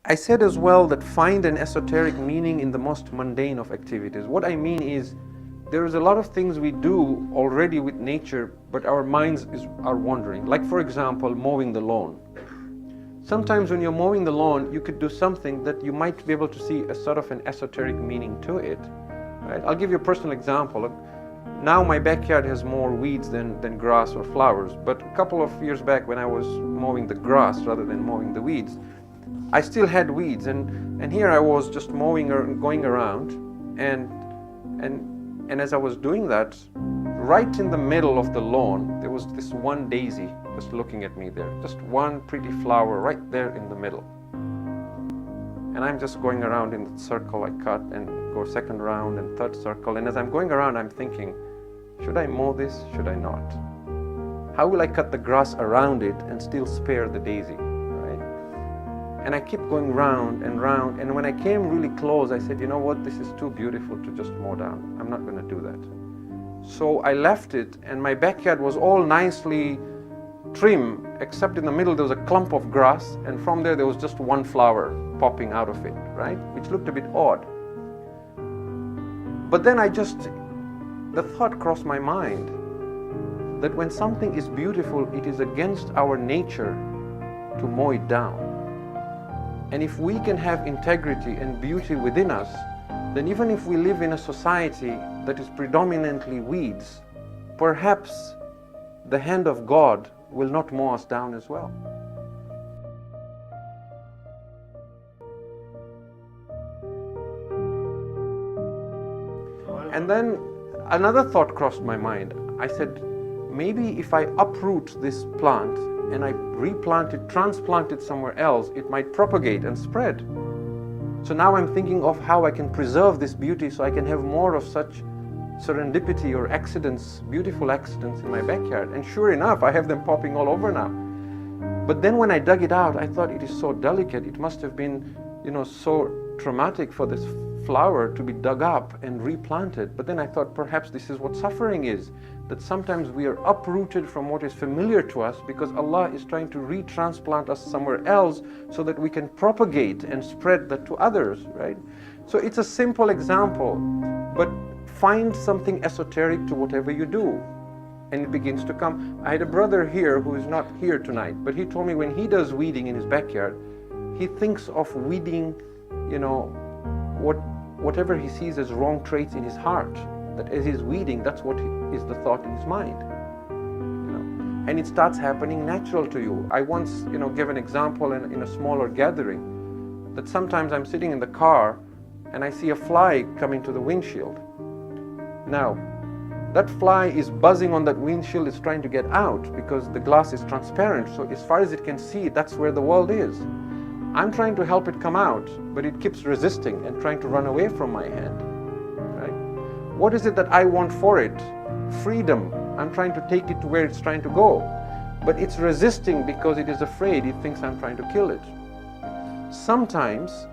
I said as well that find an esoteric meaning in the most mundane of activities. What I mean is, there is a lot of things we do already with nature, but our minds are wandering. Like, for example, mowing the lawn. Sometimes when you're mowing the lawn, you could do something that you might be able to see a sort of an esoteric meaning to it. Right? I'll give you a personal example. Now my backyard has more weeds than grass or flowers, but a couple of years back when I was mowing the grass rather than mowing the weeds, I still had weeds, and here I was just mowing or going around, and as I was doing that, right in the middle of the lawn, there was this one daisy just looking at me there, just one pretty flower right there in the middle. And I'm just going around in the circle I cut and go second round and third circle, and as I'm going around, I'm thinking, should I mow this? Should I not? How will I cut the grass around it and still spare the daisy? And I kept going round and round, and when I came really close, I said, you know what, this is too beautiful to just mow down. I'm not going to do that. So I left it, and my backyard was all nicely trim, except in the middle there was a clump of grass, and from there was just one flower popping out of it, right? Which looked a bit odd. But then the thought crossed my mind that when something is beautiful, it is against our nature to mow it down. And if we can have integrity and beauty within us, then even if we live in a society that is predominantly weeds, perhaps the hand of God will not mow us down as well. And then another thought crossed my mind. I said, maybe if I uproot this plant and I replant it, transplant it somewhere else, it might propagate and spread. So now I'm thinking of how I can preserve this beauty so I can have more of such serendipity or accidents, beautiful accidents in my backyard. And sure enough, I have them popping all over now. But then when I dug it out, I thought it is so delicate. It must have been, so traumatic for this flower to be dug up and replanted. But then I thought perhaps this is what suffering is, that sometimes we are uprooted from what is familiar to us because Allah is trying to retransplant us somewhere else so that we can propagate and spread that to others, right? So it's a simple example, but find something esoteric to whatever you do, and it begins to come. I had a brother here who is not here tonight, but he told me when he does weeding in his backyard, he thinks of weeding, whatever he sees as wrong traits in his heart, that as he's weeding, that's what is the thought in his mind. And it starts happening natural to you. I once, gave an example in a smaller gathering, that sometimes I'm sitting in the car and I see a fly coming to the windshield. Now, that fly is buzzing on that windshield, it's trying to get out because the glass is transparent, so as far as it can see, that's where the world is. I'm trying to help it come out, but it keeps resisting and trying to run away from my hand. Right? What is it that I want for it? Freedom. I'm trying to take it to where it's trying to go. But it's resisting because it is afraid. It thinks I'm trying to kill it. Sometimes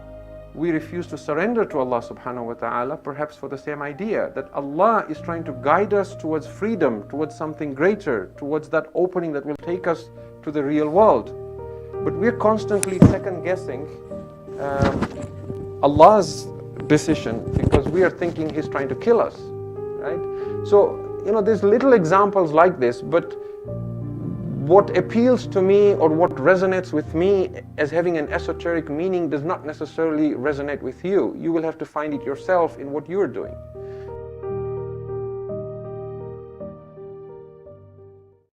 we refuse to surrender to Allah subhanahu wa ta'ala, perhaps for the same idea, that Allah is trying to guide us towards freedom, towards something greater, towards that opening that will take us to the real world. But we're constantly second-guessing Allah's decision because we are thinking He's trying to kill us, right? So, there's little examples like this, but what appeals to me or what resonates with me as having an esoteric meaning does not necessarily resonate with you. You will have to find it yourself in what you're doing.